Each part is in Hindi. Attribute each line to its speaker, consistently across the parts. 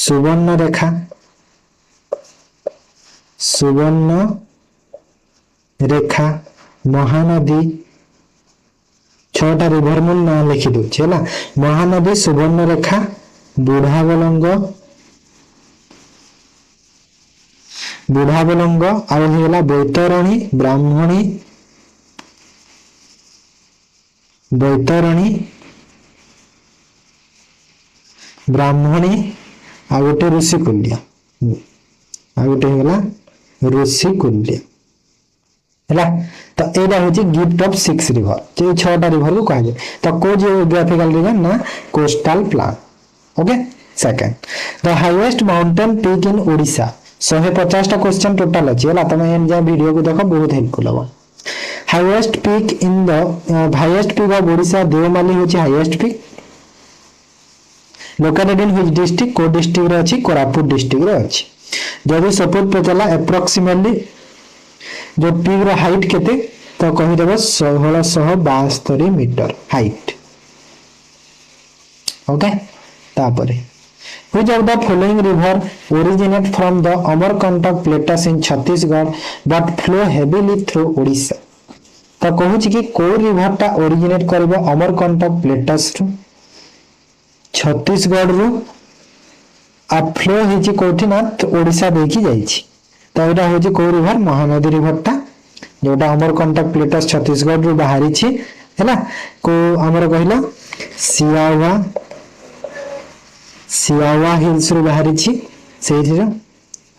Speaker 1: सुवर्ण रेखा, सुवर्ण रेखा, महानदी, 6टा रिवर मु ना लिखि दूचे है। महानदी, सुवर्ण रेखा, बुढ़ाबलंग, बुढ़ाबलंग आला बैतरणी, ब्राह्मणी, बैतरणी, ब्राह्मणी आ गोटे ऋषिकुल्य, आ गोटे होला ऋषिकुल्य है। तो एटा होची गिफ्ट ऑफ 6 रिवर, जे 6टा रिवर को कहा जाए। तो को जियोग्राफिकल रीजन ना coastal plain. Okay. Second, the highest mountain peak in Odisha. 150 टा क्वेश्चन टोटल अछि है। तुम एन जा वीडियो को देखो, बहुत हेल्पफुल हो। Highest peak in the highest peak of Odisha, Deomali होची highest peak. Located in which district, को डिस्ट्रिक्ट रे अछि, कोरापुट डिस्ट्रिक्ट रे अछि। जदि सपोज पचला अप्रोक्सीमेटली जो पीक रो हाइट केते, तो कहि देबो 1672 मीटर हाइट। ओके। तापरे which of the following river originate from the Amarkantak plateaus in Chhattisgarh but flow heavily through Odisha? तो कहूची कि को रिवर टा ओरिजिनेट करबो अमरकंटक प्लेटस रु, छत्तीसगढ़ रु, आ फ्लो हेची कोठी ना ओडिशा देखि जाईची। तो एटा होची को रिवर, महानदी रिवर टा, जोटा अमरकंटक प्लेटस छत्तीसगढ़ रु बाहरी छी हैला। को हमर कहिला सियावा, सियावा हिल्स रु बाहरी छी सेठी रो।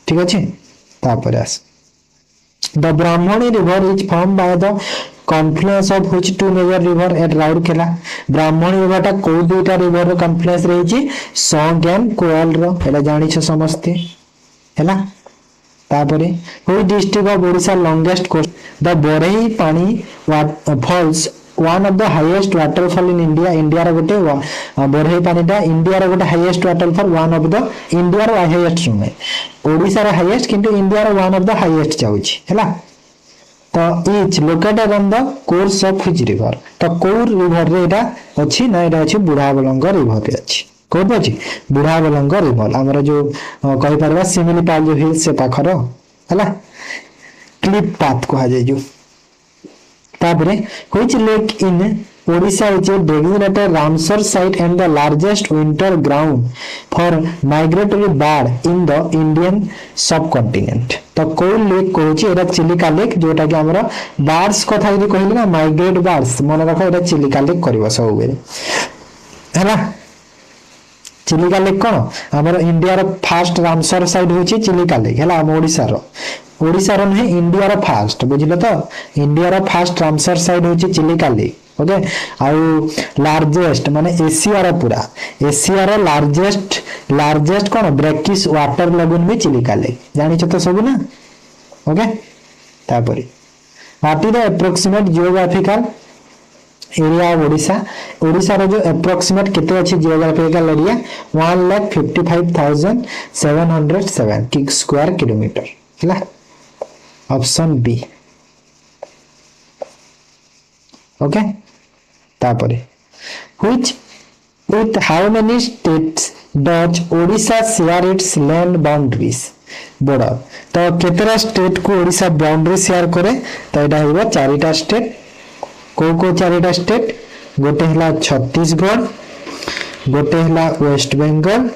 Speaker 1: ठीक अछि। तापर आस the Brahmani river is form by the confluence of which two major river at Rourkela. Brahmani river टा को दुटा रिवर रो कॉन्फ्लुएंस रही छी, सोंग एंड कोयल रो, एला जानि छ समस्ते हैला। तापरे which district of Odisha longest coast, the Barehipani falls one of the highest waterfall in India. India रो गोटे बोरई पानीटा इंडिया रो गोटे highest waterfall, one of the India रो हाईएस्ट नुहे, ओडिशा रो हाईएस्ट किंतु इंडिया रो वन ऑफ द हाईएस्ट जाउछि हैला। तो is located on the course of which river. तो कोर रिवर रे एटा अछि ना, एटा अछि बुढ़ाबलंग रिवर रे अछि। कोन अछि बुढ़ाबलंग रिवर, हमर जो कहि परबा सिमिलीपाल जो हिल से पाखर हैला, क्लिप पाथ को जाय जो। तापरे which lake in Odisha is designated Ramsar site and the largest winter ground for migratory bird in the Indian सब कॉन्टिनेंट। तो कोई लेक कहूची एटा चिलिका लेक, जोटा कि हमर बर्ड्स कथा यदि कहिली ना माइग्रेट बर्ड्स, मन रखो एटा चिलिका लेक करबो सब बेले हैला। चिलिका लेक कोन हमर India row first Ramsar site होची चिलिका लेक हैला। हम ओडिशा रो नहीं इंडिया रो फर्स्ट, बुझिलो तो India row first Ramsar site होची चिलिका लेक। ओके। आउ लार्जेस्ट माने एशिया रो पूरा एशिया रो लार्जेस्ट कोन ब्रेकिश वाटर लगुन भी चिलिका लेक, जानि छ तो सब ना। ओके। तापरे what is the approximate geographical area of Odisha. Odisha रो जो अप्रोक्सीमेट केते अछि जियोग्राफिकल एरिया, 1,55,707 स्क्वायर किलोमीटर हैला। Option B. ओके। तापरे which with how many states does Odisha share its land boundaries border। तो केतरा स्टेट को ओडिशा बाउंड्री शेयर करे, तो एटा हेबो 4टा स्टेट। को 4टा स्टेट, गोटे हला छत्तीसगढ़, गोटे हला वेस्ट बंगाल,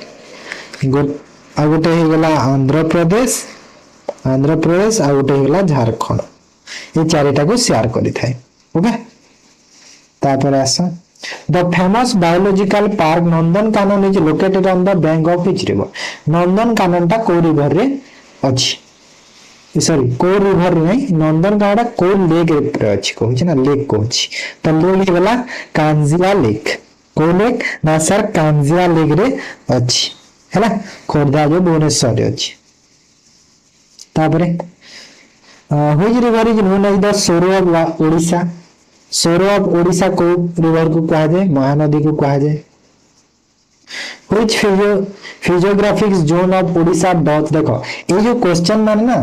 Speaker 1: आ गोटे हे गेला आंध्र प्रदेश, आ गोटे हे गेला झारखंड। ये 4टा को शेयर करि थाए। ओके। तापर आस the famous biological park Nandankanan is located on the bank of which river. Nandankanan टा को रिवर रे अछि, सॉरी को रिवर नहीं, नंदनकानन को लेक रे अछि, कहै छै ना लेक कहै। तो लेक वाला कांजिया लेक, को लेक ना सर कांजिया लेक रे अछि हैला, खोर्धा जो भुवनेश्वर रे अछि। तापरे which river is known as the sorrow of Odisha. Sorrow of Odisha को रिवर को कहा जाए, महानदी को कहा जाए। Which physiographic zone of Odisha देखो ये जो क्वेश्चन मान ना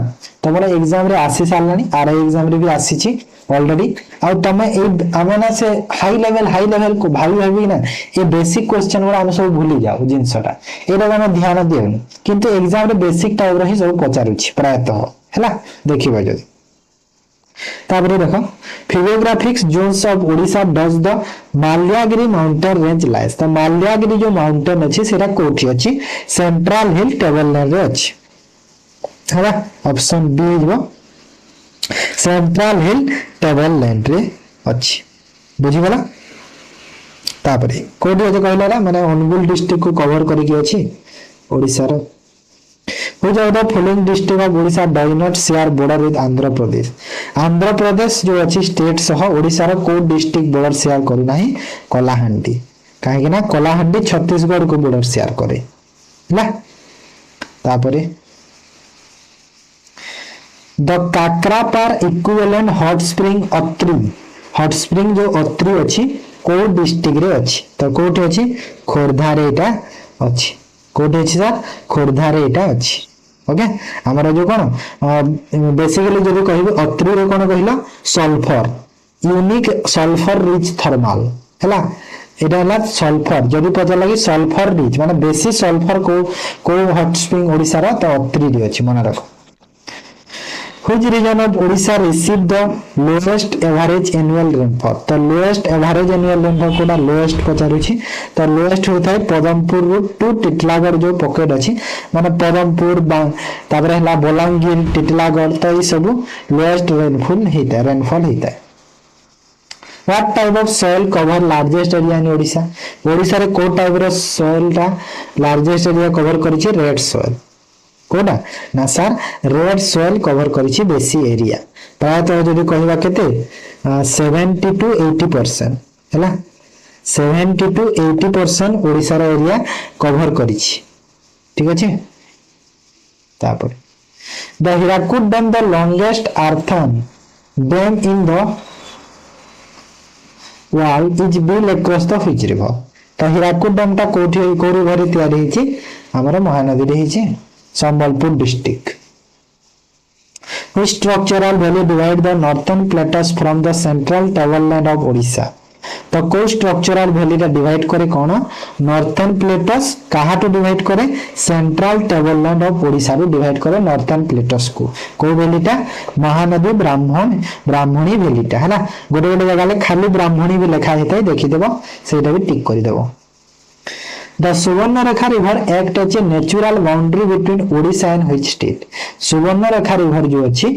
Speaker 1: तुम एग्जाम रे आसी सारानी, आरआई एग्जाम रे भी आसी छी। ऑलरेडी आ तमे ए आमे ना से हाई लेवल को भाभी ना ये बेसिक क्वेश्चन गुड़ा हम सब भूली जाऊ जिनसटा एटा हम ध्यान दियोनी किंतु एग्जाम रे बेसिक टाइप रो ही सब पचारुछि प्रायतः हैला देखिबा जदी तापरे देखो physiographic zones of Odisha does the Malayagiri mountain range lies तो माल्यागिरी जो माउंटेन अछि सेटा कोठी अछि सेंट्रल हिल टेबललैंड रे अछि हैला ऑप्शन बी इजबो सेंट्रल हिल टेबललैंड रे अछि बुझी गला तापरे कोठी अछि कहला माने अनुगुल डिस्ट्रिक्ट को कवर करि के अछि ओडिसा रो Which of the following district of Odisha does not share border with Andhra Pradesh? Andhra Pradesh जो अच्छी स्टेट सह ओडिशा रो को डिस्ट्रिक्ट बॉर्डर शेयर करी नाही कलाहांडी काहे ना कलाहांडी छत्तीसगढ़ को बॉर्डर शेयर करे ହେଲା तापरे the Kakrapar equivalent hot spring जो अत्रि अछि को डिस्ट्रिक्ट रे अछि तो कोठी अछि खोरधा रे एटा अछि कोठी अछि सर खोरधा रे एटा अछि ओके हमर जो कोन बेसिकली जदी कहबे अत्रि रे कोन कहिला sulphur unique sulphur rich thermal हैला एटा हला सल्फर जदी पता लागि सल्फर रिच माने बेसी सल्फर को हॉट स्प्रिंग ओडिसा रा तो अत्रि रे अछि मन रखो Which region of Odisha received the lowest average annual rainfall? तो lowest average annual rainfall Kota lowest पचारुछि तो lowest होता है पदमपुर टू टिटलागढ़ जो पॉकेट अछि माने पदमपुर ताबरे हला बलांगीर टिटलागढ़ तो ई सब lowest rainfall हेता है What type of soil cover largest area in Odisha? Odisha रे को टाइप रो soil टा largest area cover करिछि red soil कोडा ना सर रेड सॉइल कवर करिछि बेसी एरिया प्रायतः जदि कहबा केते 70 to 80% हैला 70 to 80% ओडिसा रो एरिया कवर करिछि ठीक अछि तापर the Hirakud dam the longest earthen dam in the world is build across the which river तो हिराकुड डैम टा कोठी रिवर तयारी हिछि हमर महानदी रे हिछि Sambalpur district. Which structural valley divide the northern plateaus from the central tableland of Odisha? तो कोई स्ट्रक्चरल वैली रा डिवाइड करे कोन नॉर्थर्न प्लेटस कहा तो डिवाइड करे सेंट्रल टेबललैंड ऑफ ओडिसा रो डिवाइड करे नॉर्थर्न प्लेटस को कोई वैलीटा महानदी ब्राह्मणी वैलीटा हैला गोटे गोटे जगह ले खाली ब्राह्मणी भी लिखा हेतै देखि देबो सेटा भी टिक करि देबो The Subarnarekha river act as a natural boundary between Odisha and which state? Subarnarekha river जो अछि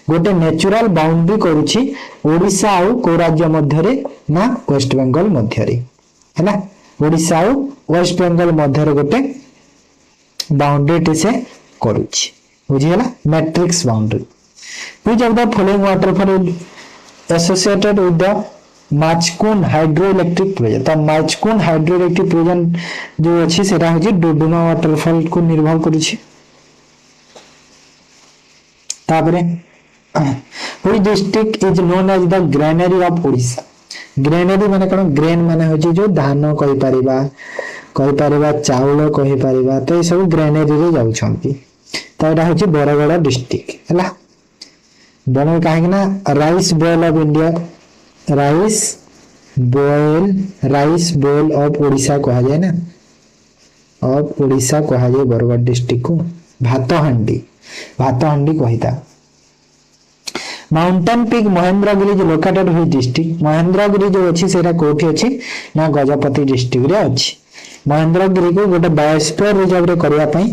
Speaker 1: गोटे नेचुरल बाउंड्री करूछि ओडिशा और को राज्य मध्य रे ना वेस्ट बंगाल मध्य रे हैला ओडिशा और वेस्ट बंगाल मध्य रे गोटे बाउंड्री टे से करूछि बुझियला matrix boundary Which of the following waterfall associated with the Machkund hydroelectric project तो माचकुन हाइड्रोइलेक्ट्रिक प्रोजेक्ट जो अछि सेटा होछि डुडुमा वाटरफॉल को निर्भर करूछि तापरे which district is known as the granary of Odisha granary माने कोन ग्रेन माने होछि जो धान कहि परिबा चाउल कहि परिबा तो ए सब ग्रेनरी रे जाउ छंती तो एटा होछि बरगड़ डिस्ट्रिक्ट हैला बरगड़ काहे ना rice bowl of India rice bowl of Odisha कहा जाए ना ऑफ ओडिशा कहा जाए बरगड़ डिस्ट्रिक्ट को भात हांडी कहिता माउंटेन पीक महेंद्रगिरी जो लोकेटेड हुई डिस्ट्रिक्ट महेंद्रगिरी जो अछि सेटा कोठी अछि ना गजपति डिस्ट्रिक्ट रे अछि महेंद्रगिरी को गोटे बायोस्फीयर रिजर्व रे करबा पई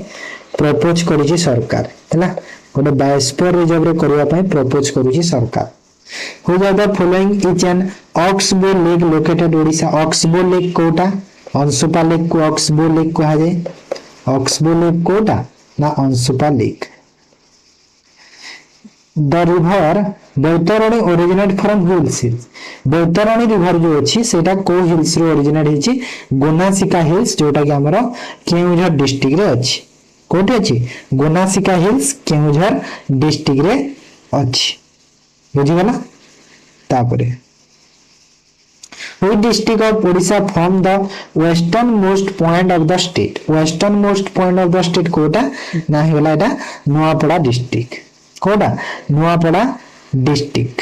Speaker 1: प्रपोज करिछि सरकार हैला गोटे बायोस्फीयर रिजर्व रे करबा पई प्रपोज करिछि सरकार Which of the following is an oxbow lake located Odisha? Oxbow lake कोटा अंशुपा लेक को oxbow lake कहा जाए oxbow lake कोटा ना Ansupa lake The river Baitarani originate from hills Baitarani river जो अछि सेटा को हिल्स रो ओरिजिनेट हिछि गोनासिका हिल्स जोटा कि हमर केउझर डिस्ट्रिक्ट रे अछि कोठी अछि गोनासिका हिल्स केउझर डिस्ट्रिक्ट रे अछि बुझिगला तापरे Which district of Odisha form the westernmost point of the state? Westernmost point of the state Kota ना होला एटा नुआपड़ा डिस्ट्रिक्ट कोटा नुआपड़ा डिस्ट्रिक्ट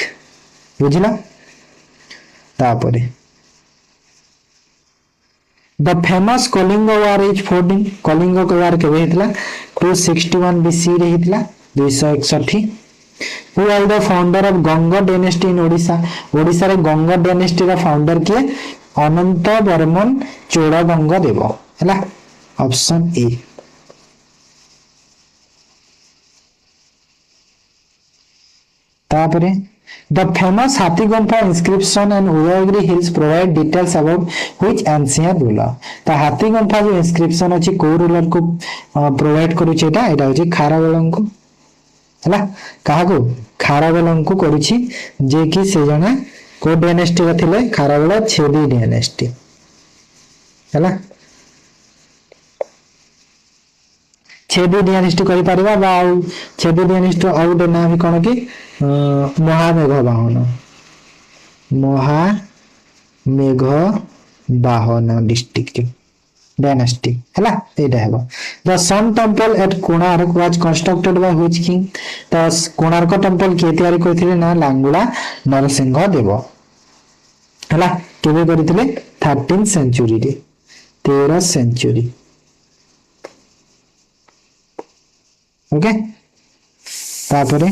Speaker 1: बुझिला तापरे the famous Kalinga war is fought in Kalinga war केबे हेतला 261 बीसी रे हेतला 261 who are the founder of Ganga dynasty in Odisha Odisha रे गंगा डायनेस्टी रा फाउंडर के अनंत वर्मन चोड़गंगा देव हैला ऑप्शन ए तापरे the famous Hathi Gumpha inscription and Udayagiri hills provide details about which ancient ruler त हाथी गुंफा जो इंस्क्रिप्शन अछि को रूलर को प्रोवाइड करू छेटा एटा होची खारवेलम को हैला काहा को खारवेलम को करूची जे कि से जने को डायनेस्टी रा थिले खारवेल छेदी डायनेस्टी हैला छेदी डायनेस्टी करि परिबा बा छेदी डायनेस्टी आउट ना भी कोन कि महामेघ बाहन डिस्ट्रिक्ट डायनेस्टी हैला एटा हेबो the sun temple at Konark was constructed by which king त कोणार्क टेंपल के तयारी करथिले ना लांगुला नरसिंह देव हैला केबे करथिले 13th सेंचुरी रे 13th सेंचुरी ओके तापरे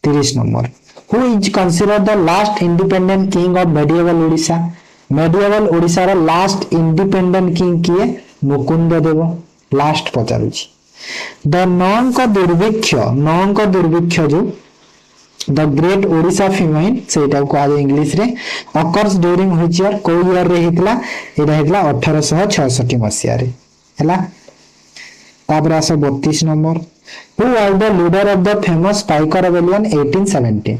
Speaker 1: 30 number who is considered the last independent king of medieval Odisha रा लास्ट इंडिपेंडेंट किंग किए मुकुंद देव लास्ट पचारुची द नौंक दुर्भिक्ष जो द ग्रेट ओडिशा फेमाइन सेटा को आज इंग्लिश रे अकर्स ड्यूरिंग व्हिच ईयर को ईयर रे हितला एटा हितला 1866 मसिया रे हैला तापर आस 32 number who are the leader of the famous Paika rebellion 1817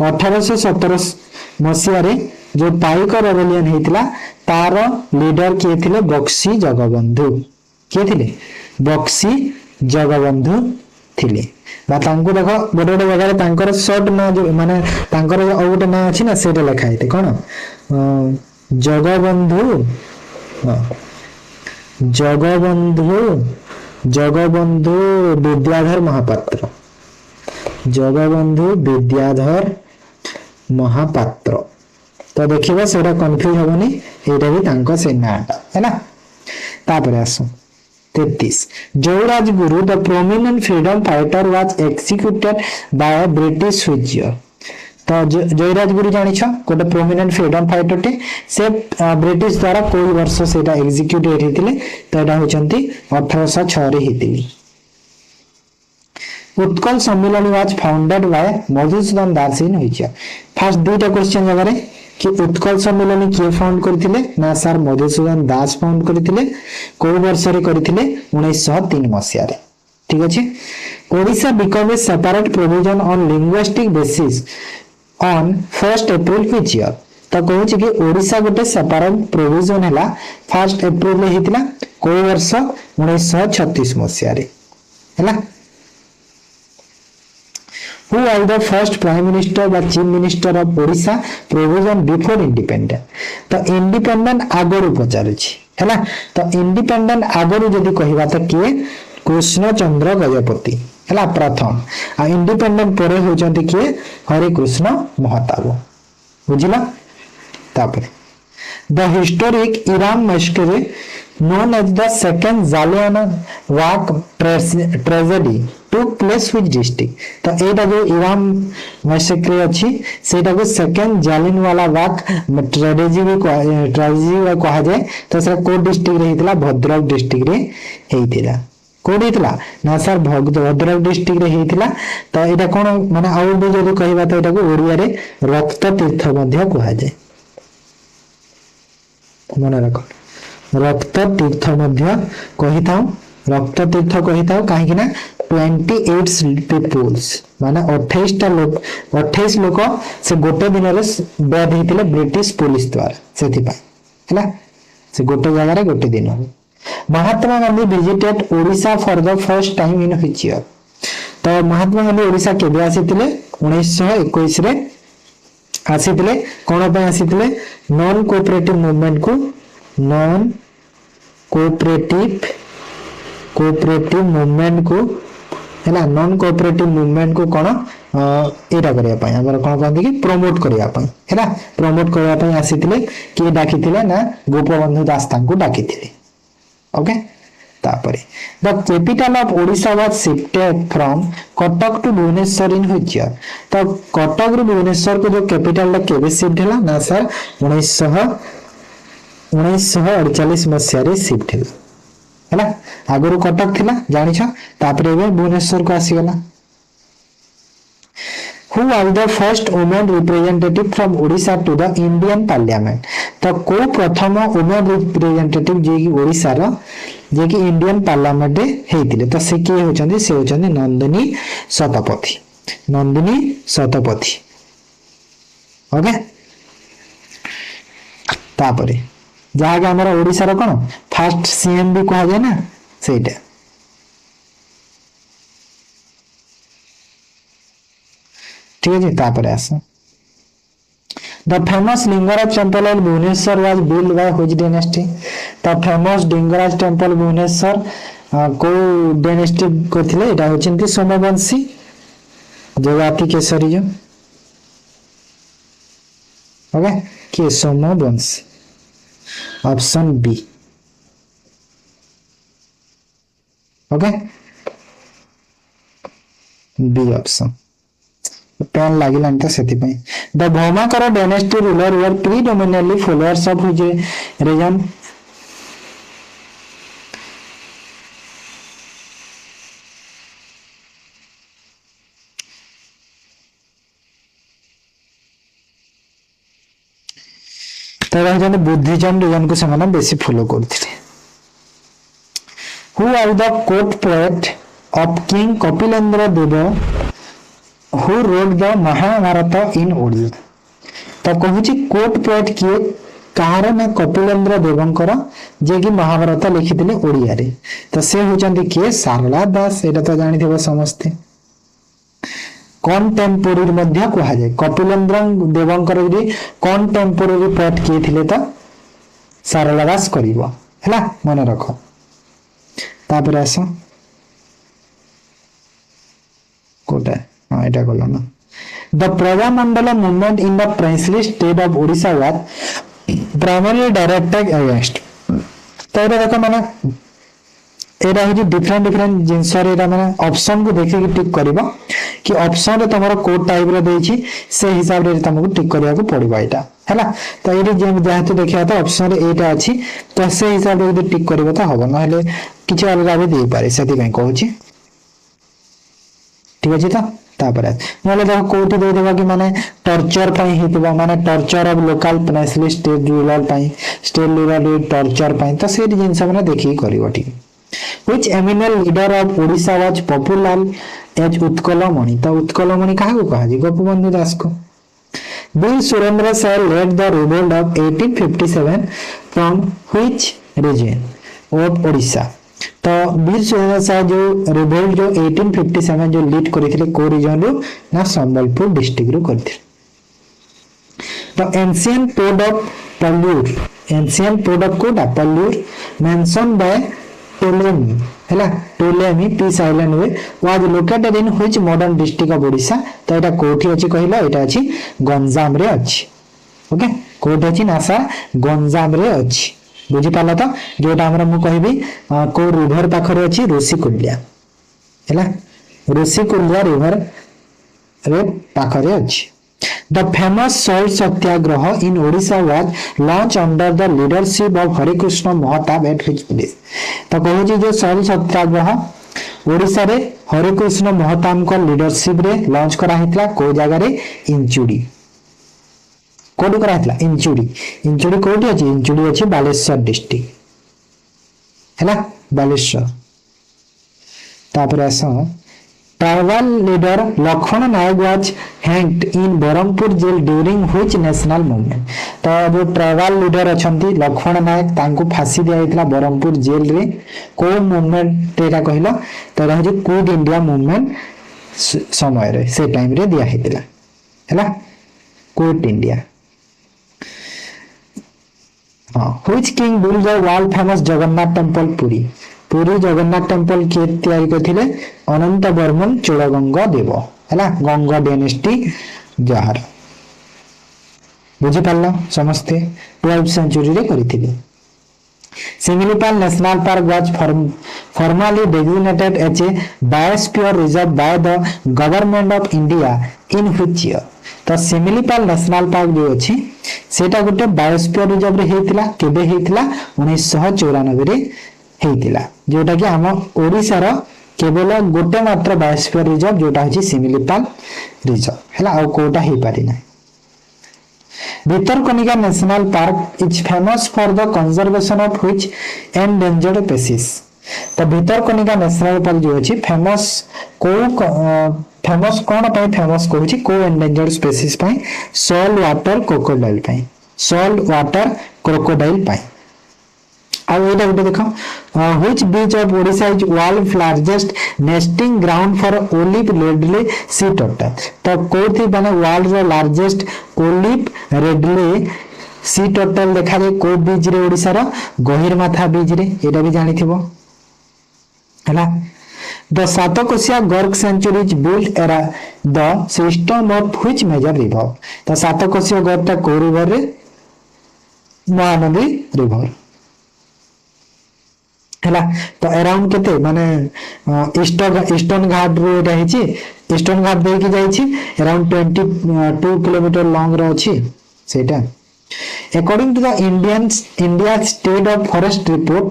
Speaker 1: 1817 मसिया रे जो पाइका रेबेलियन हेतला तार लीडर के थिले बक्सी जगबंधु के थिले बक्सी जगबंधु थिले बा तांको देखो गोटे गोटे जगह तांकर शॉर्ट ना जो माने तांकर और गोटे ना अछि ना सेटा लिखा हेते कोन जगबंधु विद्याधर महापात्र तो देखिबा सेटा कंफ्यूज होबनी एटा भी तांको से नाटा है ना तापर आसो 33 Jayraj Guru the prominent freedom fighter was executed by British विजय तो जयराज गुरु जानि छ कोटे प्रोमिनेंट फ्रीडम फाइटर टे से ब्रिटिश द्वारा कोई वर्ष सेटा एग्जीक्यूट हेतिले तो एटा होचंती 1806 रे हेतिली उत्कल सम्मेलन वाज फाउंडेड बाय मधुसूदन दास इन होइछ फर्स्ट दुईटा क्वेश्चन जगह रे कि उत्कल सम्मेलन के फाउंड करथिले ना सर मधुसूदन दास फाउंड करथिले कोई वर्ष रे करथिले 1903 मसिया रे ठीक अछि Odisha become a separate provision on linguistic basis on 1st April which year तो कहूँ कि ओडिशा गोटे सेपरेट प्रोविजन हैला 1st April रे हितला कोई वर्ष 1936 मसिया रे हैला Who are the first prime minister or chief minister of Odisha provision before independent तो इंडिपेंडेंट आगरु पचारुछि हैला तो इंडिपेंडेंट आगरु जदी कहिबा त के कृष्ण चंद्र गजपति हैला प्रथम आ इंडिपेंडेंट परे होचंती के हरे कृष्ण महताब बुझिला तापर the historic Eram massacre known as the second Jallianwala tragedy took place which district तो एटा जो इराम मैसेक्रे अछि सेटा को सेकंड जालियनवाला बाग ट्रेजेडी भी कहा जाए तो सर को डिस्ट्रिक्ट रे हितला भद्रक डिस्ट्रिक्ट रे हेतिला कोडी हितला ना सर भद्रक डिस्ट्रिक्ट रे हेतिला तो एटा कोन माने आउ भी जदी कहिबा तो एटा को ओडिया रे रक्त तीर्थ मध्य कहा जाए मन रखो रक्त तीर्थ मध्य कहि थाउ रक्त तीर्थ कहि थाउ काहे कि ना 28 पीपल्स माने 28 लोक से गोटे दिन रे डेथ हेतिले ब्रिटिश पुलिस द्वारा सेति पा हैला से गोटे जगह रे गोटे दिन Mahatma Gandhi visited Odisha for the first time in which year तो महात्मा गांधी ओडिशा केबे आसीतिले 1921 रे आसीतिले कोन पे आसीतिले नॉन कोऑपरेटिव मूवमेंट को नॉन कोऑपरेटिव मूवमेंट को है नॉन कोऑपरेटिव मूवमेंट को कौन एटा करिया पई हमर कोन कहंदी कि प्रमोट करिया पई है प्रमोट करिया पई आसीथिले कि डाकिथिले ना गोपबंधु दास तांको डाकिथिले ओके तापरे the capital of Odisha was shifted from Cuttack to Bhubaneswar in which year तो कटक रु भुवनेश्वर को जो कैपिटल केबे शिफ्ट हला ना सर 1948 मसिया रे शिफ्ट हला आगुरु कटक थिला जानि छ तापरे एबे भुवनेश्वर को आसी गला Who was the first women representative from Odisha to the Indian Parliament? तो को प्रथम women representative जे कि ओडिसा रो जे कि इंडियन पार्लियामेंट हेतिले तो से के होचंदी से होचंदी नंदिनी शतपथी ओके तापरे जहा के हमर ओडिसा रो कोन फर्स्ट सीएम भी कहा जाय ना सेटा ठीक है तापर आस the famous Lingaraj temple of Bhubaneswar was build by which dynasty the famous Lingaraj temple Bhubaneswar को डायनेस्टी करथिले एटा होचंती सोमवंशी जगति केसरी जो ओके के Somavamshi option B okay B option पेन लागिलान तो सेति पई the Bhaumakara dynasty ruler were predominantly followers of which reason तो जन बुद्धिज्म रीजन को समान बेसी फॉलो करथिले who are the court poet of king Kapilendra Deva who wrote the Mahabharata in Odia तो कहूची कोट पोएट किए कार ना कपिलेंद्र देवंकर जे कि महाभारत लिखिथिले ओडिया रे तो से होचंती के सारला दास एटा तो जानि थेबो समस्ते कंटेम्पोररी मध्य कहा जाय कपिलेंद्र देवंकर जे कंटेम्पोररी पोएट किए थिले तो सारला दास करिवो हैला मन रखो तापर आसो कोटा এটা গলা না the Prajamandala movement in the princely state of Odisha was primarily directed against तो एटा देखो माने एटा हो डिफरेंट जिंस रे एटा माने ऑप्शन को देखि कि टिक करबो कि ऑप्शन रे तमरो कोड टाइप रे देछि से हिसाब रे तमको टिक करिया को पड़िबा एटा हैला तो एटी जे जहां तो देखिया तो ऑप्शन रे एटा अछि तो से हिसाब रे टिक करबो तो हबो न हले किछ अलग भी दे पारे सेति कहीं कहूची ठीक अछि त तापर नले देखो कोठी दे देबा कि माने टॉर्चर पई हेतबा माने torture of local princely state ruler पई स्टेट रूरल टॉर्चर पई तो से जिंस माने देखि करिवो ठीक which eminent leader of Odisha was popular as Utkalmani तो उत्कलमणि काहा को कहा जी गोपबंधु दास को Veer Surendra Sai led the revolt of 1857 from which region of Odisha तो वीर सुरेंद्र सर जो रिवोल्ट जो 1857 जो लीड करथिले को रीजन रो ना संबलपुर डिस्ट्रिक्ट रो करथिले तो ancient port of Palur ancient port of कोटा पल्लूर मेंशन बाय टोलेमी हैला टोलेमी पीस आइलैंड वे was located in which modern district of Odisha तो एटा कोठी अछि कहिला एटा अछि गंजाम रे अछि ओके कोठी अछि नासा गंजाम रे अछि बुझी पाला तो जोटा हमरा मु कहबी को रिवर पाखरे अछि ऋषिकुल्या हैला ऋषिकुल्या रिवर रे पाखरे अछि The famous salt satyagraha in Odisha was launched under the leadership of Hare Krishna Mahatab at which place? तो कहू जी जो सॉल्ट सत्याग्रह ओडिसा रे हरे कृष्ण महताब को लीडरशिप रे लॉन्च करा हितला को जगह रे इंचुडी कोड करा हितला इंचुडी कोठी अछि इंचुडी अछि बालेश्वर डिस्ट्रिक्ट हैला बालेश्वर तापर आसा tribal leader Laxman Nayak was hanged in Berhampur jail during which national movement तो जो ट्राइबल लीडर अछंती लक्ष्मण नायक तांको फांसी दिया हितला बरमपुर जेल रे को मूवमेंट तेरा कहिला तो रह जो क्विट इंडिया मूवमेंट समय रे से टाइम रे दिया हितला हैला quit India which king build the world famous Jagannath temple Puri Puri Jagannath temple किए तैयारी करथिले अनंत वर्मन चोड़गंग देव हैला गंग डायनेस्टी जार बुझी पारल समस्ते 12th सेंचुरी रे करथिले Similipal National Park was formally designated as a biosphere reserve by the government of India in which year? तो सिमिलीपाल नेशनल पार्क जो अच्छी सेटा गोटे बायोस्फीयर रिजर्व रे हेतिला केबे हेतिला 1994 रे हेतिला जोटा कि हम ओडिसा रो केवल गोटे मात्र बायोस्फीयर रिजर्व जोटा होची सिमिलीपाल रिजर्व हैला आ कोटा हे पारि ना Bhitarkanika National Park is famous for the conservation of which endangered species. तो भितरकनिका नेशनल पार्क जो अछि फेमस कोन पय फेमस कहूची को एंडेंजर्ड स्पीशीज पय सॉल्ट वाटर क्रोकोडाइल पय सॉल्ट वाटर क्रोकोडाइल पय आ एटा गोटे देखो which beach of Odisha is world largest nesting ground for olive ridley sea turtle तो कोथि बने वर्ल्ड रो largest olive ridley sea turtle देखा जे को बीच रे ओडिसा रो गहिरमाथा बीच रे एटा भी जानिथिबो हला The Satakosia Gork Sanctuary is built around the system of which major river? The Satakosia Gork ta को river रे महानदी river हला तो अराउंड केते माने ईस्टर्न घाट रो एटा हिची ईस्टर्न घाट दे के जाई छी अराउंड 22 किलोमीटर लॉन्ग रो अछि सेटा according to the India State of Forest Report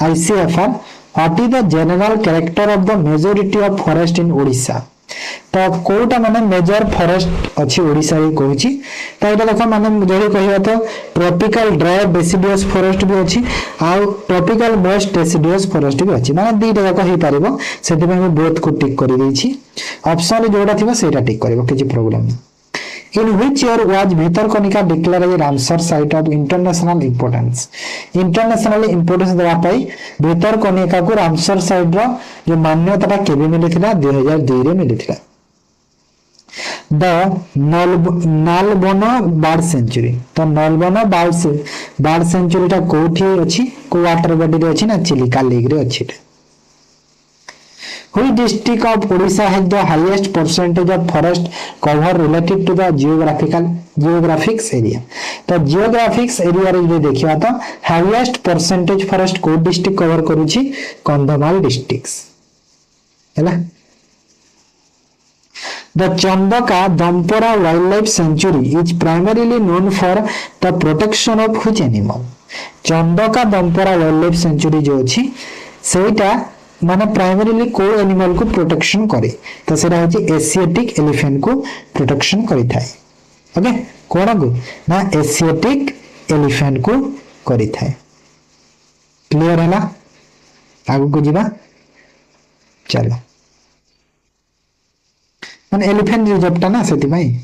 Speaker 1: ICFR what is the general character of the majority of forest in Odisha तो कोटा माने मेजर फॉरेस्ट अछि ओडिसा रे कहूची तो एटा देखो माने जदि कहिबा तो ट्रॉपिकल ड्राई डेसिडुअस फॉरेस्ट भी अछि आ ट्रॉपिकल मॉइस्ट डेसिडुअस फॉरेस्ट भी अछि माने दीटा जाक हे पारिबो सेति में बोथ को टिक करि दै छी ऑप्शन रे जोडा थिबा सेटा टिक करिवो किछि problem In which year was Bhitarkanika declared as a Ramsar site of international importance? International importance देवा पाई भितरकनिका को रामसर साइट रो जो मान्यता केबे मिलिथिला 2002 रे मिलिथिला द नालबन बर्ड सेंचुरी तो नालबन बर्ड सेंचुरी ता कोठी अछि को वाटर बॉडी रे अछि ना चिलिका लेक रे अछि Which district of Odisha has the highest percentage of forest cover relative to the geographics area? तो geographics area रे जे देखिबा तो highest percentage forest को district cover करूची कंधमाल districts हैला The Chandaka Dampora Wildlife Sanctuary is primarily known for the protection of which animal? Chandaka Dampora Wildlife Sanctuary जो अछि सेटा माने प्राइमरीली को एनिमल को प्रोटेक्शन करे तो सेटा होची एशियाटिक एलिफेंट को प्रोटेक्शन करि थाए ओके कोना को ना एशियाटिक एलिफेंट को करि थाए क्लियर हैला आगु को जिबा चलो माने एलिफेंट रिजर्व ता ना सेति भाई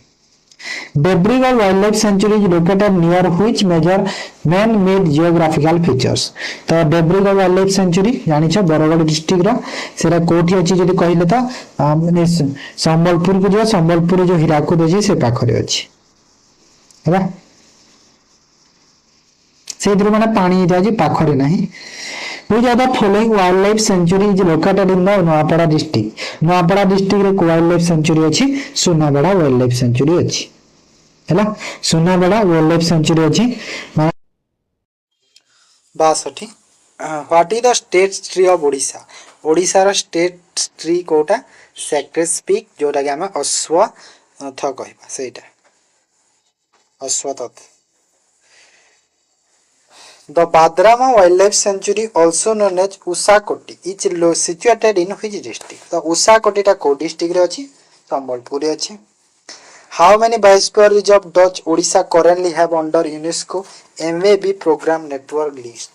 Speaker 1: Debrigad Wildlife Sanctuary is located near which major man-made geographical features? तो Debrigad Wildlife Sanctuary जानि छ बरगड़ डिस्ट्रिक्ट रो सेरा कोठी अछि जदि कहिले त माने संबलपुर को जो संबलपुर जो हिराकुद अछि से पाखरे अछि हैला से दर माने पानी जाजी पाखरे नाही Which are the following wildlife sanctuary is located in the Noapada district? Noapada district रे wildlife sanctuary अछि सुनाबेड़ा wildlife sanctuary अछि हैला सुनाबेड़ा wildlife sanctuary अछि 62 What is the state tree of Odisha? Odisha रा state tree Kota Cypress peak जोटा कि हम अश्वत्थ कहबा सेटा अश्वत्थ The Badrama Wildlife Sanctuary, also known as Usakoti, is situated in which district? The Usakoti ta ko district re achi? Sambalpur re achi. How many biosphere reserve does Odisha currently have under UNESCO MAB program network list?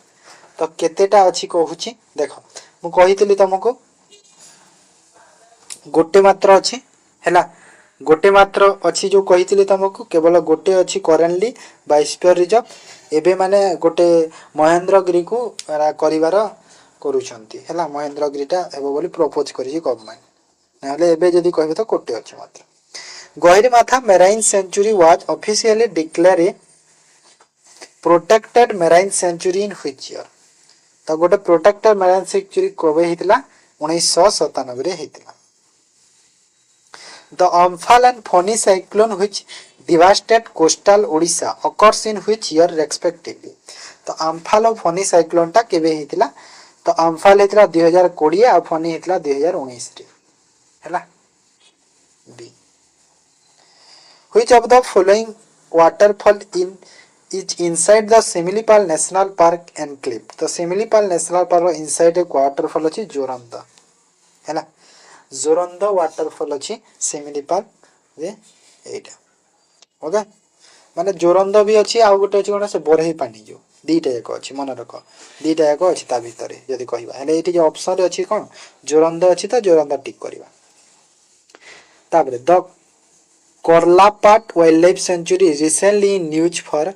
Speaker 1: तो केतेटा अछि कहूची देखो मु कहितली तुमको गोटे मात्र अछि हैला गोटे मात्र अछि जो कहितली तुमको केवल गोटे अछि करेंटली बायोस्फीयर रिजर्व एबे माने गोटे महेंद्रगिरी को करिवार करूछंती हैला महेंद्रगिरीटा एबो बोली प्रपोज करिछि गवर्नमेंट नाले एबे जदी कहबे तो कोटे अछि मात्र Gahirmatha marine sanctuary was officially declare a protected marine sanctuary in which year
Speaker 2: तो गोटे प्रोटेक्टेड मैरीन सैंक्चुरी कबे हेतिला 1997 रे हेतिला the Amphan and Fani cyclone which devastated coastal Odisha occurs in which year respectively तो अम्फान और फोनी साइक्लोन टा केबे हेतिला तो अम्फान हेतिला 2020 और फोनी हेतिला 2019 रे हैला B Which of the following waterfall in is inside the Similipal National Park enclave? तो Similipal National Park रो inside एक waterfall अछि जोरंदा हैला जोरंदा waterfall अछि Similipal रे एटा ओके माने जोरंदा भी अछि आ गोटे अछि कोन से बरही पानी जो दीटा एक अछि मन रख दीटा एक अछि ता भितरे यदि कहिबा हेले एठी जे ऑप्शन रे अछि कोन जोरंदा अछि त जोरंदा टिक करबा ताबरे the Korlapat Wildlife Sanctuary is recently in news for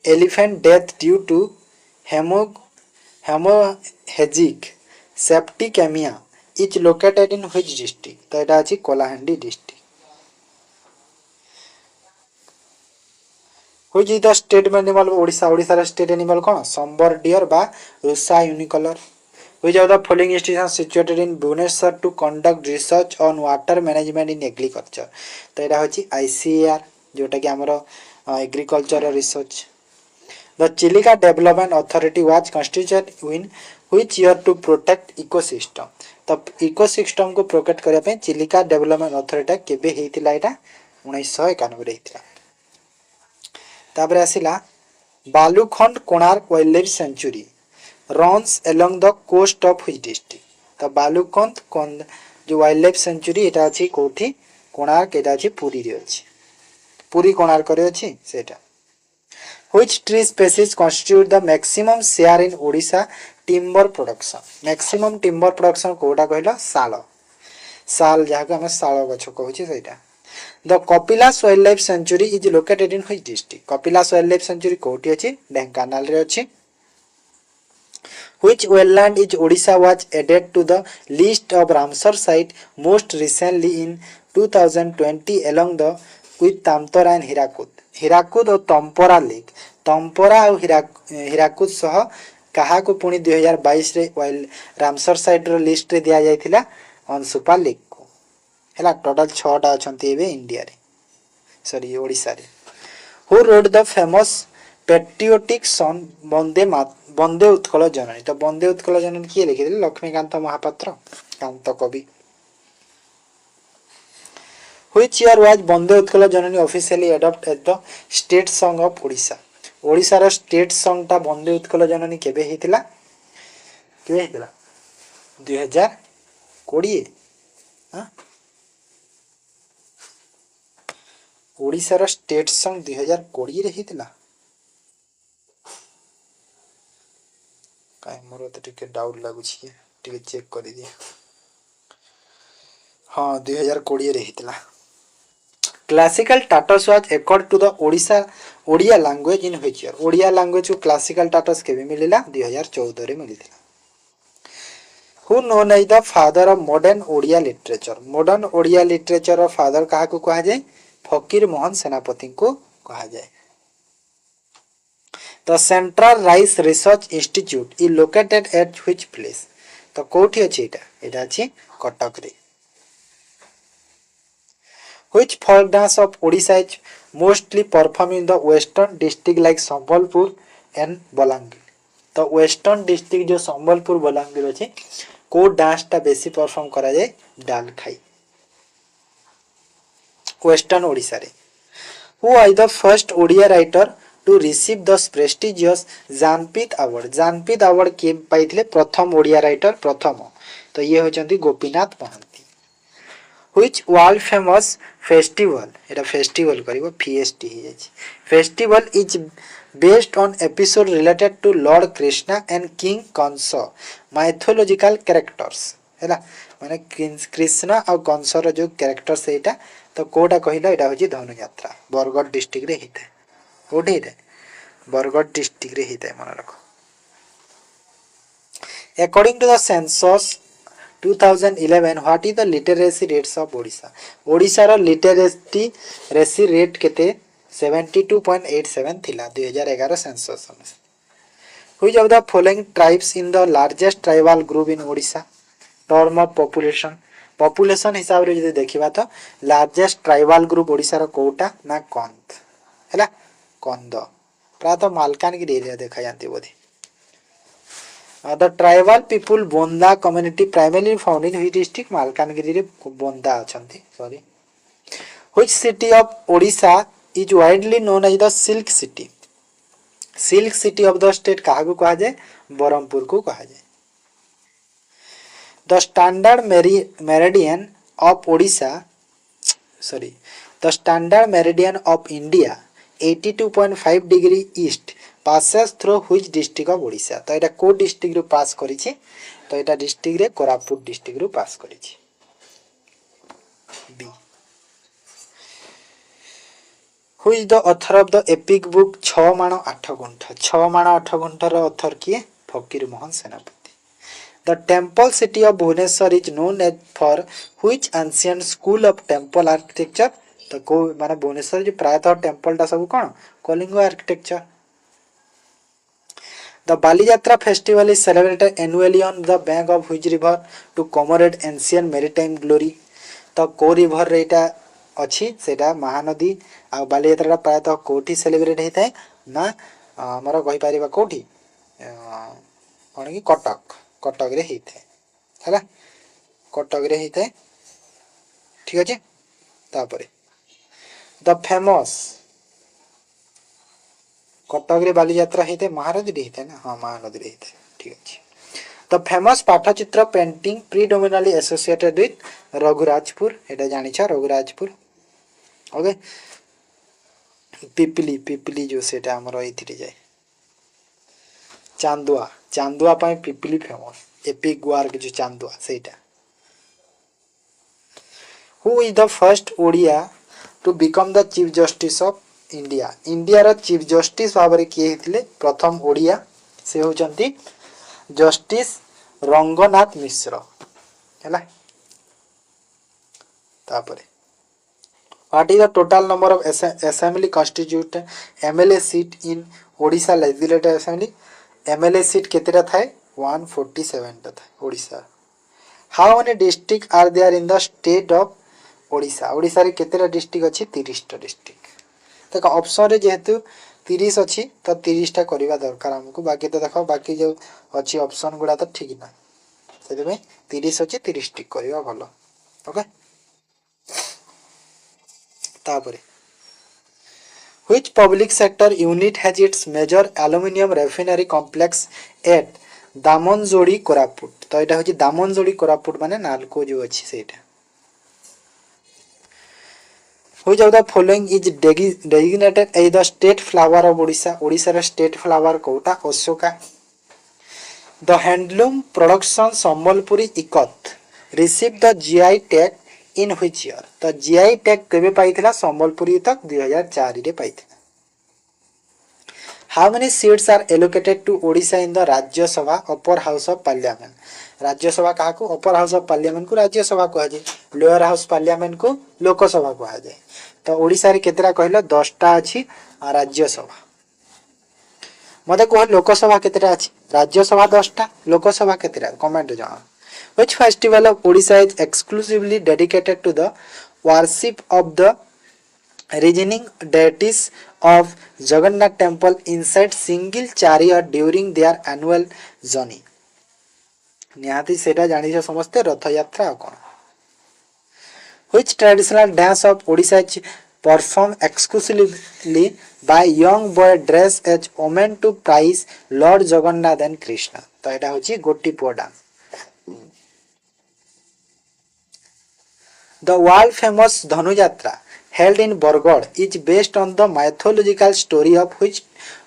Speaker 2: elephant death due to hemorrhagic septicemia. Is located in which district? तो এটা আছে Kolahandi district. Which is the state animal Odisha? Odisha state animal कौन? Sambar deer बा Rusa unicolor. Which of the following institutions situated in Bhubaneswar to conduct research on water management in agriculture? तो यहाँ होची ICAR जोटा कि हमरो agriculture research. The Chilika Development Authority was constituted in which year to protect ecosystem? तो ecosystem को protect करया पे Chilika Development Authority केबे हेतिला एटा 1991 रे हेतिला. ताबरे आसिला Balukhand Konark wildlife sanctuary runs along the coast of which district? तो बालूकंद कोन जो वाइल्ड लाइफ सेंचुरी एटा अछि कोठी कोणार्क एटा अछि पुरी रे अछि पुरी कोणार्क रे अछि सेटा which tree species constitute the maximum share in Odisha timber production maximum timber production Kota कहला साल साल जहा को हम साल गछ कहूची सेटा the Kapilas wildlife sanctuary is located in which district Kapilas wildlife sanctuary कोठी अछि ढेंकानाल रे अछि Which wetland is Odisha was added to the list of Ramsar site most recently in 2020 along the with Tamtora and Hirakud. Hirakud और तंपोरा लेक तंपोरा और हिराकुद सह कहा को पुणी 2022 रे वाइल रामसर साइट रो लिस्ट रे दिया जायतिला अनसुपा लेक को हैला टोटल 6 टा अछंती एबे इंडिया रे सॉरी ओडिसा रे Who wrote the famous patriotic song बंदे उत्कल जननी तो बंदे उत्कल जननी किए लिखिथिले लक्ष्मीकांत महापात्र कांत कवि Which year was Bande Utkal Janani officially adopted as the state song of Odisha Odisha रो स्टेट सॉन्ग ता बंदे उत्कल जननी केबे हेतिला 2020 हां ओडिसा रो स्टेट सॉन्ग 2020 रे हेतिला काई मोर तो टिके डाउट लागु छी टिके चेक करि दिया हां 2020 रे हेतिला classical status was accord to the Odia language in which year Odia language को क्लासिकल टाटस केबे मिलिला 2014 रे मिलिथिला who known as the father of modern Odia literature रो फादर काहा को कहा जाय फकीर मोहन सेनापति को कहा जाय The Central Rice Research Institute is located at which place? तो कोठी अछि एटा अछि कटक रे. Which folk dance of Odisha is mostly performed in the western district like Sambalpur and Balangir? तो western district जो संबलपुर बलांगीर अछि को डांस ता बेसी परफॉर्म करा जाय डाल खाई western ओडिसा रे. Who is the first Odia writer to receive the prestigious Jnanpith award के पाइथिले प्रथम ओडिया राइटर प्रथम तो ये होचंती Gopinath Mohanty which world famous festival एटा फेस्टिवल करिवो फीएसटी हे जाय festival is based on episode related to Lord Krishna and King Kansa mythological characters हैला माने कृष्ण और कंस रो जो कैरेक्टर्स एटा तो कोडा कहिला एटा होची धनु यात्रा बरगढ़ डिस्ट्रिक्ट रे हिते कोठी रे बरगढ़ डिस्ट्रिक्ट रे हिते मन रखो according to the census 2011 what is the literacy rates of Odisha row literacy rate केते 72.87 थिला 2011 सेंसस अनुसार Which of the following tribes in the largest tribal group in Odisha? Term of population. Population हिसाब रे जदि देखिबा तो largest tribal group ओडिसा रो कोटा ना कंद हैला कंद प्राय तो मालकानगिरी एरिया देखा जानते बोधे the tribal people bonda community primarily found in which district malkangiri रे bonda अछंती sorry which city of Odisha is widely known as the silk city silk city of the state काहाकू कहा जाए बरहमपुर को कहा जाए the standard meridian of Odisha sorry the standard meridian of India 82.5 degree east passes through which district of Odisha तो एटा को डिस्ट्रिक्ट रो पास करिछि तो एटा डिस्ट्रिक्ट रे कोरापुट डिस्ट्रिक्ट रो पास करिछि B Who is the author of the epic book 6 ମାଣ 8 ଗୁଣ୍ଠ 6 ମାଣ 8 ଗୁଣ୍ଠର ଅଥର କିଏ Fakir Mohan Senapati The temple city of Bhubaneswar is known as for which ancient school of temple architecture तो को माने भुवनेश्वर जो प्रायतः टेंपल टा सब कोन Kalinga architecture The Baliyatra festival is celebrated annually on the bank of which river to commemorate ancient maritime glory तो को रिवर रे एटा अच्छी सेटा महानदी आ बालीयात्रा प्रायतः कोठी सेलिब्रेट होता है ना हमर कहि परिबा कोठी कोन कि कटक कटक रे होता है हैला कटक रे होता है ठीक अछि तापरे द फेमस कटक रे बालीयात्रा होता है महानदी रे होता है ना हां महानदी रे होता है ठीक अछि the famous Pattachitra painting predominantly associated with Raghurajpur एटा जानि छ रघुराजपुर ओके पिपली पिपली जो सेटा हमर एथिरे जाय चांदुआ चांदुआ पय पिपली फेमस एपिक वर्क जो चांदुआ सेटा who is the first Odia to become the chief justice of India India रा चीफ जस्टिस भाबरे के हेतिले प्रथम ओडिया से होचंती जस्टिस रंगनाथ मिश्र हैला तापरे What is the total number of assembly constituted MLA seat in Odisha legislative assembly? MLA seat केतेटा थाए 147 टा थाए Odisha How many districts are there in the state of Odisha? Odisha रे केतेटा डिस्ट्रिक्ट अछि 30 टा डिस्ट्रिक्ट देखो ऑप्शन रे जेहेतु 30 अछि तो 30 टा करबा दरकार हमको बाकी तो देखो बाकी जो अछि ऑप्शन गुडा तो ठीक ना सेते में 30 अछि 30 टिक करबा भलो ओके तापरे Which public sector unit has its major aluminum refinery complex at Damanjodi Koraput तो एटा होची दामनजोड़ी कोरापुट माने नालको जो अछि सेटा Which of the following is designated as the state flower of Odisha Odisha रा state flower Kota Ashoka The handloom production Sambalpuri ikat received the GI tag in which year तो GI tag केबे पाइथिला संबलपुरी तक 2004 रे पाइथिला How many seats are allocated to Odisha in the Rajya Sabha upper house of parliament राज्य सभा कहा को अपर हाउस ऑफ पार्लियामेंट को राज्य सभा कहा जाय लोअर हाउस पार्लियामेंट को लोक सभा कहा जाय तो ओडिसा रे केतरा कहलो 10 टा अछि आ राज्य सभा मते कह लोक सभा केतरा अछि राज्य सभा 10 टा लोक सभा केतरा कमेंट जाओ Which festival of Odisha is exclusively dedicated to the worship of the reigning deities of Jagannath temple inside single chariot during their annual journey निहाती सेटा जानि छ समस्त रथ यात्रा कोन Which traditional dance of Odisha is performed exclusively by young boy dressed as women to praise Lord Jagannath and Krishna तो एटा होची गोटी पो dance The world famous Dhanu Yatra held in Bargad is based on the mythological story of which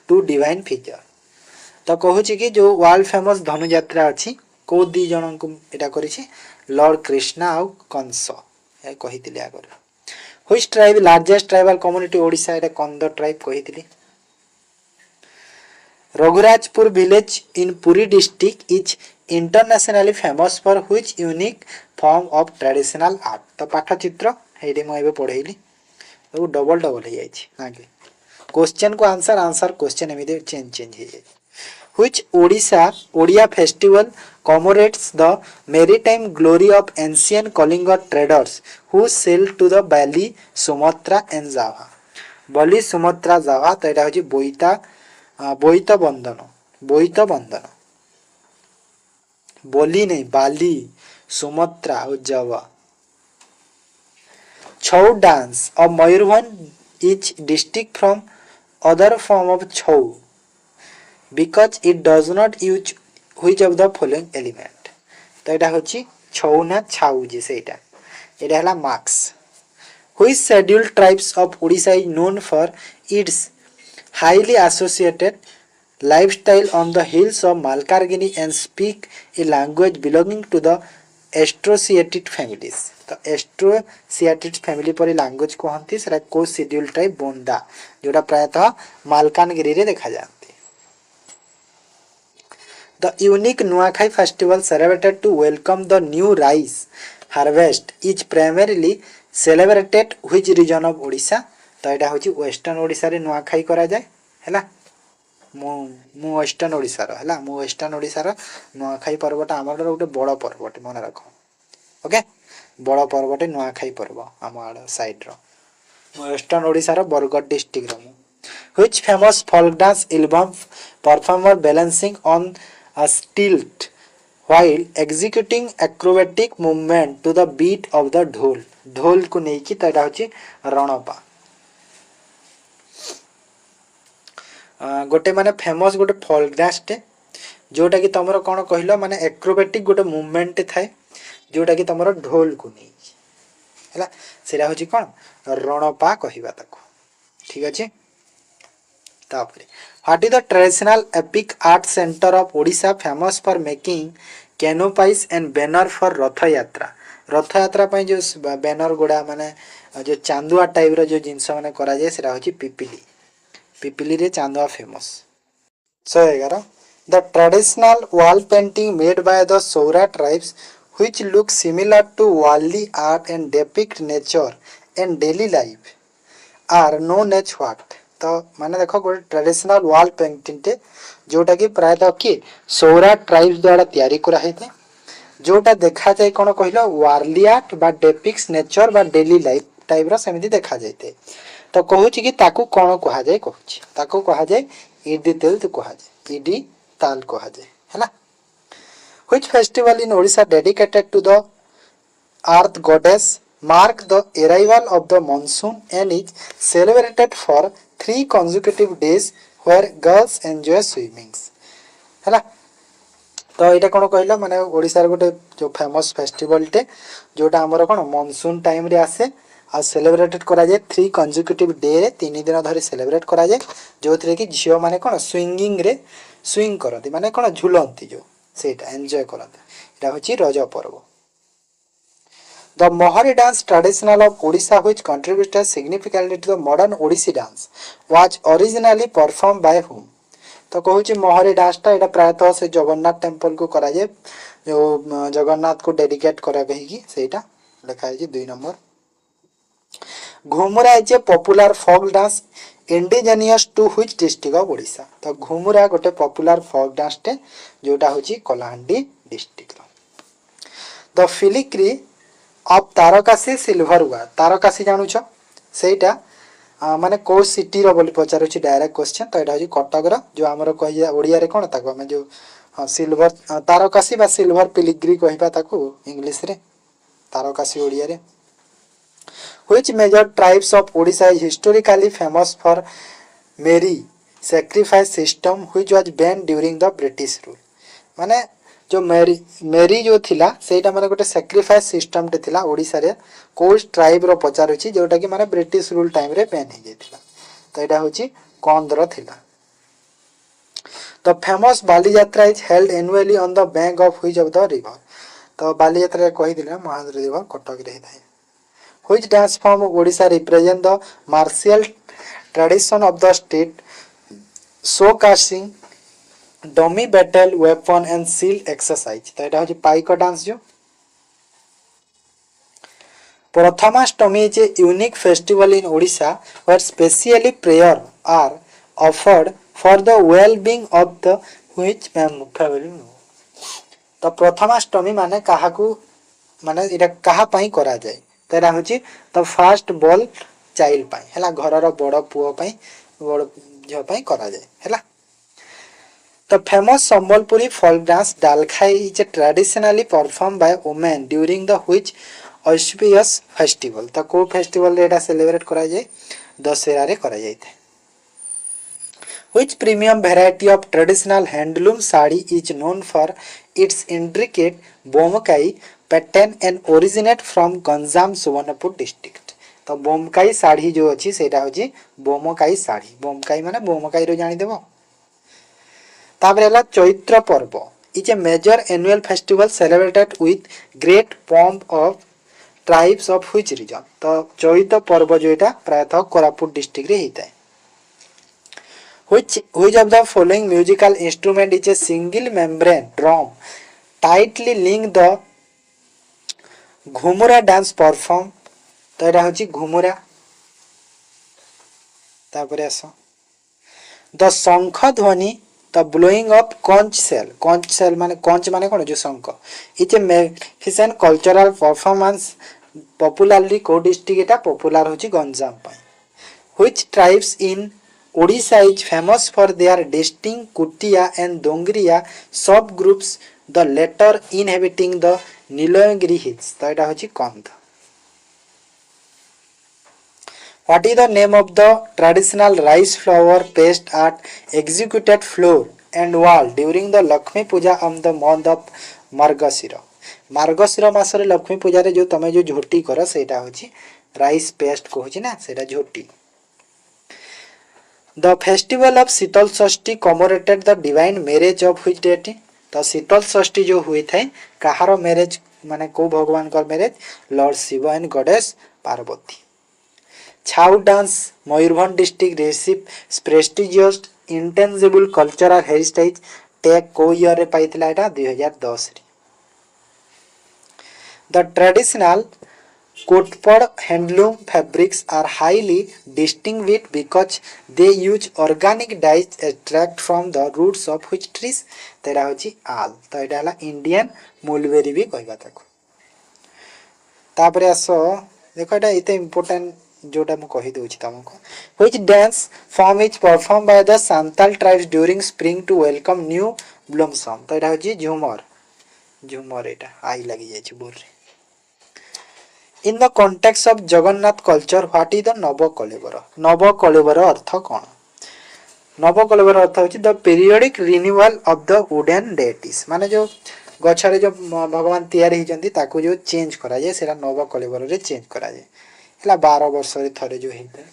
Speaker 2: two divine figure तो कहूची कि जो वर्ल्ड फेमस धनु यात्रा अछि को दी जन को एटा करिछि लॉर्ड कृष्णा आ कंस ए कहितिले आगर Which tribe largest tribal community Odisha एटा कंद ट्राइब कहितिले Raghurajpur village in Puri district is internationally famous for which unique form of traditional art तो पाठ चित्र हेडी म एबे पढैली तो डबल डबल हे जाई छी नाके क्वेश्चन को आंसर आंसर क्वेश्चन एमिदे चेंज हे जाई Which Odia festival commemorates the maritime glory of ancient Kalinga traders who sailed to the Bali, Sumatra and Java. Bali, Sumatra, Java तो এটা হচ্ছে बोईता बंधन बोली नहीं बाली सुमत्रा और Java Chhau dance of Mayurbhanj is distinct from other form of Chhau because it does not use which of the following element तो এটা হচ্ছে ছৌ না ছাউ যে সেটা এটা হলা marks which scheduled tribes of Odisha is known for its highly associated lifestyle on the hills of Malkargini and speak a language belonging to the Astroasiatic families तो Astroasiatic family पर language कहती सेटा को scheduled tribe बोंदा जोटा प्रायतः मालकानगिरी रे देखा जाती The unique Nuakhai festival celebrated to welcome the new rice harvest is primarily celebrated which region of Odisha तो एटा होची वेस्टर्न ओडिसा रे नुआखाई करा जाय हैला मु वेस्टर्न ओडिसा रो हैला मु वेस्टर्न ओडिसा रो नुआखाई पर्वटा हमर गोटे बड़ पर्वटे मन रखो ओके बड़ पर्वटे नुआखाई पर्व हमर साइड रो वेस्टर्न ओडिसा रो बरगढ़ डिस्ट्रिक्ट रो which famous folk dance album performer balancing on a stilt while executing acrobatic movement to the beat of the ढोल ढोल को नहीं की तो एटा होची रणपा गोटे माने फेमस गोटे फोल्क डांस टे जोटा कि तमरो कोन कहिलो माने एक्रोबेटिक गोटे मूवमेंट थाए जोटा कि तमरो ढोल को नहीं हैला सेरा होची कोन रणपा कहिबा ताको ठीक अछि तापरे what is the traditional applique art centre of Odisha famous for making canopies and banner for Rath Yatra पय जो बैनर गोडा माने जो चांदुआ टाइप रो जो जिंस माने करा जाय सेरा होची पिपिली रे Chandua famous 111 the traditional wall painting made by the Saura tribes which look similar to wali art and depict nature and daily life are known as what तो माने देखो गोटे ट्रेडिशनल वॉल पेंटिंग टे जोटा कि प्रायतः कि सौरा ट्राइब्स द्वारा तैयारी करा हेते जोटा देखा जाय कोन कहिलो वार्ली आर्ट बा डेपिक्स नेचर बा डेली लाइफ टाइप रो सेमिति देखा जायते तो कहूची कि ताकू कोन कहा जाय कहूची ताकू कहा जाय इडी तेल तो कहा जाय इडी ताल कहा जाय हैला which festival in Odisha dedicated to the earth goddess mark the arrival of the monsoon and is celebrated for 3 consecutive days where girls enjoy swimmings हैला तो एटा कोन कहला माने ओडिसा रे गोटे जो फेमस फेस्टिवल टे जोटा हमर कोन मानसून टाइम रे आसे आ सेलिब्रेटेड करा जाय 3 कंसेक्यूटिव डे रे 3 दिन धरि सेलिब्रेट करा जाय जोथरे कि झियो माने कोन स्विंगिंग रे स्विंग करती माने कोन झुलंती जो सेटा एन्जॉय करते एटा होची रज पर्व The Mohari dance traditional of Odisha which contributed significantly to the modern Odissi dance was originally performed by whom तो कहूची मोहरी डांस टा एटा प्रायतः से जगन्नाथ टेंपल को करा जाय जो जगन्नाथ को डेडिकेट करा कहिकी सेटा लिखा है 2 number Ghumura is a popular folk dance indigenous to which district of Odisha तो घुमुरा गोटे पॉपुलर फोक डांस टे जोटा होची Kalahandi district the filigree of Tarakasi silver हुआ तारकासी जानू छ सेटा माने को सिटी रो बोली पचारुची डायरेक्ट क्वेश्चन तो एटा होची कटक रो जो हमर कहिया ओडिया रे कोन ताको हम जो सिल्वर तारकासी बा सिल्वर पिलिग्री कहिबा ताको इंग्लिश रे तारकासी ओडिया रे which major tribes of Odisha is historically famous for Mary sacrifice system which was banned during the British rule माने जो मेरी जो थिला सेटा माने गोटे सैक्रिफाइस सिस्टम टे थिला ओडिसा रे कोस ट्राइब रो पचारुची जोटा कि माने ब्रिटिश रूल टाइम रे बैन हे जेथिला तो एटा होची कोंदर थिला the famous Bali Yatra is held annually on the bank of which of the river तो बाली यात्रा कहि दिले महानदी रिवर कटक रे थाए which dance form of Odisha represent the martial tradition of the state show casting dummy battle weapon and shield exercise तो एटा होची पाइका डांस जो Prathamashtami is a unique festival in Odisha where specially prayer are offered for the well-being of the which मुख्य बोली तो प्रथमाष्टमी माने काहाकू माने इटा काहा पई करा जाय तो एटा होची तो फर्स्ट बॉल चाइल्ड पई हला घरर बड़ पुओ पई बड़ झ पई करा जाय हला The famous Sambalpuri folk dance Dalkhai is traditionally performed by women during the which auspicious festival. तो को फेस्टिवल रे एटा सेलिब्रेट करा जाय दशहरा रे करा जाय Which premium variety of traditional handloom sari is known for its intricate bomkai pattern and originate from Ganjam Suvarnapur district. तो बोमकाई साड़ी जो अछि सेटा होची बोमकाई साड़ी बोमकाई माने बोमकाई रो जानि देबो तापर हला Chaitra Parba is a major annual festival celebrated with great pomp of tribes of which reason तो चैत्र पर्व जोटा प्रायतः कोरापुट डिस्ट्रिक्ट रे हिता है which of the following musical instrument is a single membrane drum tightly linked the Ghumura dance perform तो एटा होची घुमुरा तापरे आसो द Shankha Dhwani the blowing of conch shell माने conch माने कोन जो Shankha is a magnificent cultural performance popularly को डिस्ट्रिक्ट एटा पॉपुलर होची गंजाम पई which tribes in Odisha is famous for their distinct Kutia and Dongriya subgroups the latter inhabiting the Nilagiri hills तो एटा होची कंध What is the name of the traditional rice flour paste art executed floor and wall during the Lakshmi Puja of the month of Margashira? मार्गशीर मास रे लक्ष्मी पूजा रे जो तमे जो झोटी करो सेटा होची राइस पेस्ट कहूची ना सेटा झोटी The festival of Sital Shashti commemorated the divine marriage of which deity? तो शीतल षष्ठी जो हुई थे कहारो मैरिज माने को भगवान का marriage lord Shiva and goddess Parvati Chhau dance Mayurbhanj district receive prestigious intangible cultural heritage tag को ईयर रे पाइतला एटा 2010 रे the traditional Kotpad handloom fabrics are highly distinguished because they use organic dyes extract from the roots of which trees तेरा होची आल तो एटा हला इंडियन mulberry भी कहबा ताको तापरे आसो देखो एटा इते इंपोर्टेंट जोटा म कहि दोछि तमको which dance form is performed by the Santal tribes during spring to welcome new blossom तो एटा होची झूमर एटा आई लागि जाय छि बोर रे In the context of Jagannath culture, what is the Navakalibara? Navakalibara अर्थ कौन? Navakalibara अर्थ होची the periodic renewal of the wooden deities. माने जो गछरे जो भगवान तैयार ही जंती ताको जो चेंज करा जाय सेरा नवकलेबर रे चेंज करा जाय हला 12 वर्ष रे थरे जो हेता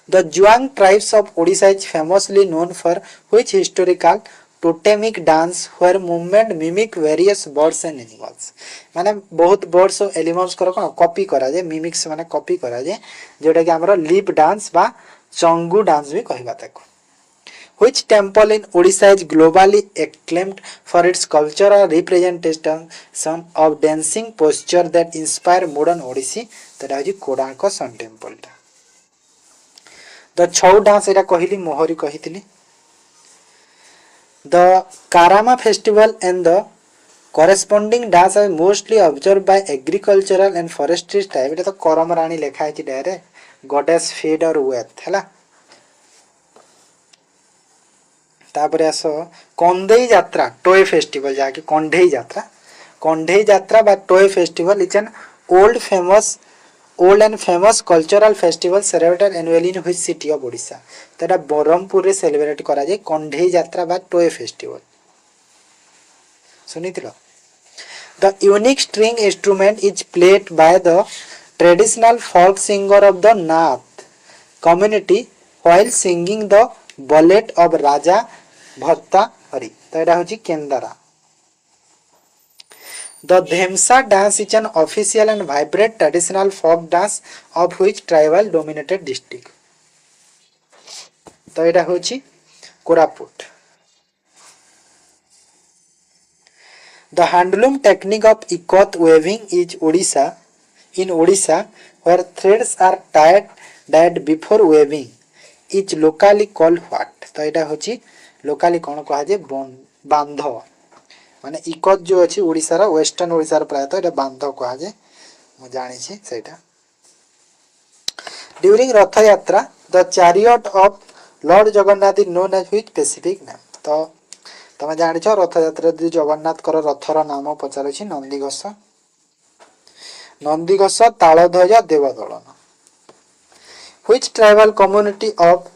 Speaker 2: The Juang tribes of Odisha is famously known for which historical totemic dance where movement mimic various birds and animals माने बहुत बर्ड्स और एनिमल्स करो कोन कॉपी करा जाय मिमिक्स माने कॉपी करा जाय जेटा कि हमरो लिप डांस बा चंगू डांस भी कहबा ताको which temple in Odisha is globally acclaimed for its cultural representation of dancing posture that inspire modern Odissi तडा जी कोडांक सन टेंपल द छौ डांस एटा कहिली मोहरी कहितली The Karama festival and the corresponding dance are mostly observed by agricultural and forestry tribe. এটা তো করমরানী লেখা আছে ডাইরে goddess feed or wealth हैला तापरे आसो कंधेई यात्रा टॉय फेस्टिवल जाके कंधेई यात्रा बा toy festival is an old and famous cultural festival celebrated annually in which city of Odisha तडा बरहमपुर रे सेलिब्रेट करा जाय कंधेई यात्रा बा टॉय फेस्टिवल सुनिथिलो The unique string instrument is played by the traditional folk singer of the Nath community while singing the ballet of Raja Bhatta Hari तो एटा होची केंदरा The Dhemsa dance is an official and vibrant traditional folk dance of which tribal dominated district. तो एटा होची Koraput The handloom technique of ikat weaving is in Odisha where threads are dyed before weaving is locally called what? तो एटा होची लोकाली कौन कह जे बांध माने इकत जो अछि ओडिसा रा वेस्टर्न ओडिसा रा प्रायतः एटा बांध कह जे मु जानि छी सेटा during Rath Yatra the chariot of lord Jagannath is known as which specific name तो तमे जानि छ रथ यात्रा दी जगन्नाथ कर रथर नाम पचार छी Nandighosa Taladhwaja Devadalana which tribal community of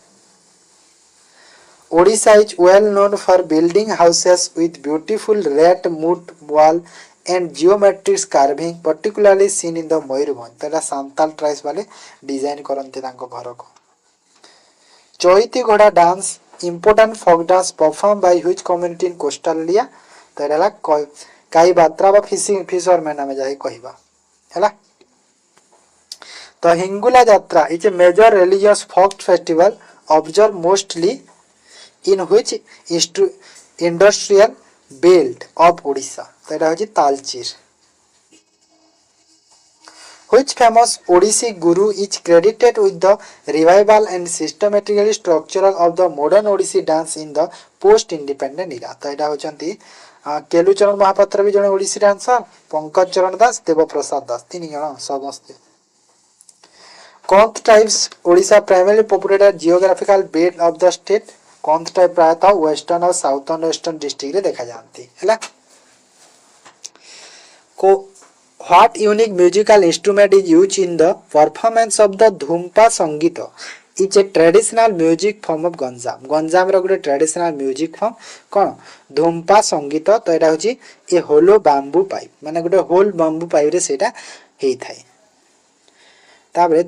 Speaker 2: Odisha is well known for building houses with beautiful red mud wall and geometric carving, particularly seen in the Mayurbhanj. तेरा सांताल ट्राइब्स वाले डिजाइन करते तांको घर को चौती घोड़ा dance important folk dance performed by which community in coastal area तेरा काई बात्रा बा फिशरमैन आमे जाई कहिबा हैला तो Hingula Yatra is a major religious folk festival observed mostly in which industrial belt of Odisha that is Talchir which famous Odissi guru is credited with the revival and systematically structural of the modern Odissi dance in the post independent era तो एटा होचंती केलुचरण महापात्र भी जने ओडिसी डांसर पंकज चरण दास देव प्रसाद दास तीन जण समस्त Konth tribes Odisha primarily populated geographical belt of the state कौंथ टाइप प्रायतः वेस्टर्न और साउथर्न वेस्टर्न डिस्ट्रिक्ट रे देखा जानती हैला को what unique musical instrument is used in the performance of the Dhumpa Sangeet is a traditional music form of Ganjam रो गुटे ट्रेडिशनल म्यूजिक फॉर्म कोन धूमपा संगीत तो एटा होची ए होलो बांबू पाइप माने गुटे होल बांबू पाइप रे सेटा हेई थाई ताबरे